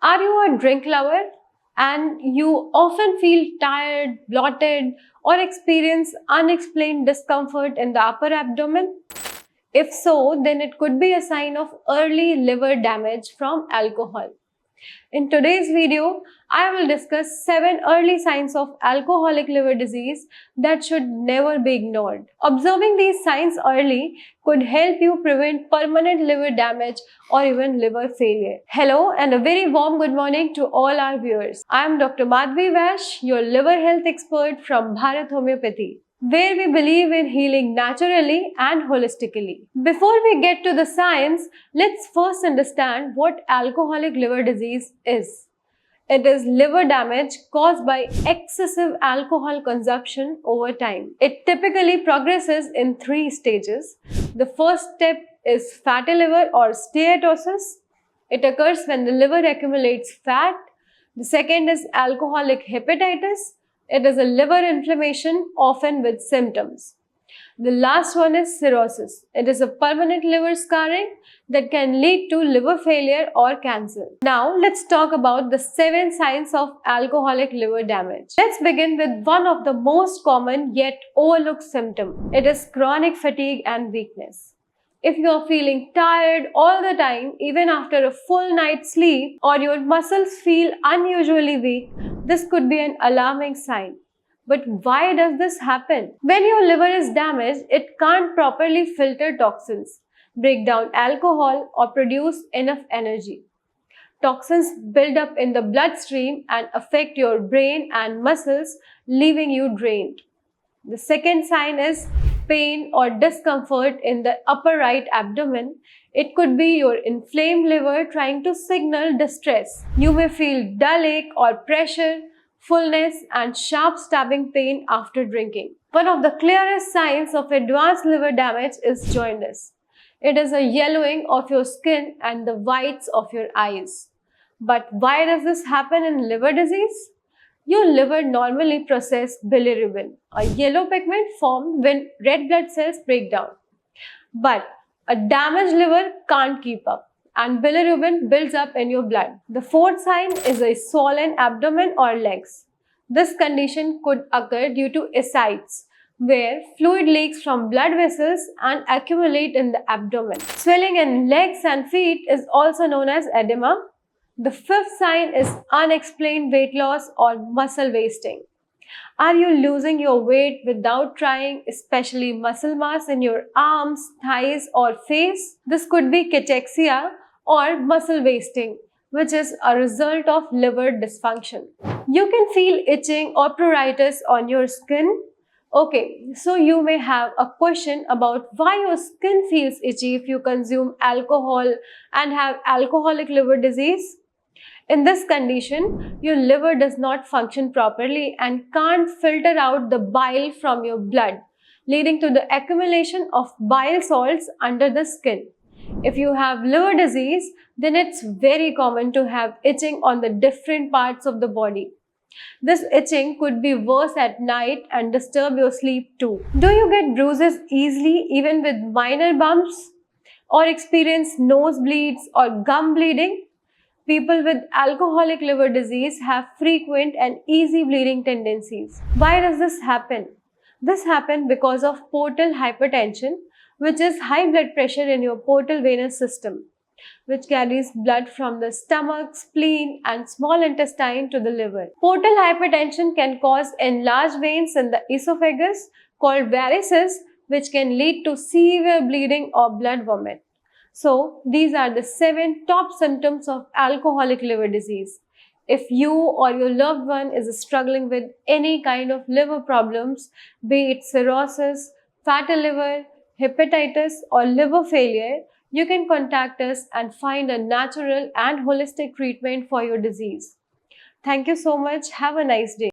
Are you a drink lover and you often feel tired, bloated, or experience unexplained discomfort in the upper abdomen? If so, then it could be a sign of early liver damage from alcohol. In today's video, I will discuss 7 early signs of alcoholic liver disease that should never be ignored. Observing these signs early could help you prevent permanent liver damage or even liver failure. Hello and a very warm good morning to all our viewers. I am Dr. Madhvi Vash, your liver health expert from Bharat Homeopathy, where we believe in healing naturally and holistically. Before we get to the science, let's first understand what alcoholic liver disease is. It is liver damage caused by excessive alcohol consumption over time. It typically progresses in 3 stages. The first step is fatty liver or steatosis. It occurs when the liver accumulates fat. The second is alcoholic hepatitis. It is a liver inflammation, often with symptoms. The last one is cirrhosis. It is a permanent liver scarring that can lead to liver failure or cancer. Now, let's talk about the 7 signs of alcoholic liver damage. Let's begin with one of the most common yet overlooked symptoms. It is chronic fatigue and weakness. If you are feeling tired all the time, even after a full night's sleep, or your muscles feel unusually weak, this could be an alarming sign. But why does this happen? When your liver is damaged, it can't properly filter toxins, break down alcohol, or produce enough energy. Toxins build up in the bloodstream and affect your brain and muscles, leaving you drained. The second sign is pain or discomfort in the upper right abdomen. It could be your inflamed liver trying to signal distress. You may feel dull ache or pressure, fullness, and sharp stabbing pain after drinking. One of the clearest signs of advanced liver damage is jaundice. It is a yellowing of your skin and the whites of your eyes. But why does this happen in liver disease? Your liver normally processes bilirubin, a yellow pigment formed when red blood cells break down. But a damaged liver can't keep up, and bilirubin builds up in your blood. The fourth sign is a swollen abdomen or legs. This condition could occur due to ascites, where fluid leaks from blood vessels and accumulate in the abdomen. Swelling in legs and feet is also known as edema. The fifth sign is unexplained weight loss or muscle wasting. Are you losing your weight without trying, especially muscle mass in your arms, thighs, or face? This could be cachexia or muscle wasting, which is a result of liver dysfunction. You can feel itching or pruritus on your skin. Okay, so you may have a question about why your skin feels itchy if you consume alcohol and have alcoholic liver disease. In this condition, your liver does not function properly and can't filter out the bile from your blood, leading to the accumulation of bile salts under the skin. If you have liver disease, then it's very common to have itching on the different parts of the body. This itching could be worse at night and disturb your sleep too. Do you get bruises easily even with minor bumps, or experience nosebleeds or gum bleeding? People with alcoholic liver disease have frequent and easy bleeding tendencies. Why does this happen? This happens because of portal hypertension, which is high blood pressure in your portal venous system, which carries blood from the stomach, spleen, and small intestine to the liver. Portal hypertension can cause enlarged veins in the esophagus called varices, which can lead to severe bleeding or blood vomit. So, these are the 7 top symptoms of alcoholic liver disease. If you or your loved one is struggling with any kind of liver problems, be it cirrhosis, fatty liver, hepatitis, or liver failure, you can contact us and find a natural and holistic treatment for your disease. Thank you so much. Have a nice day.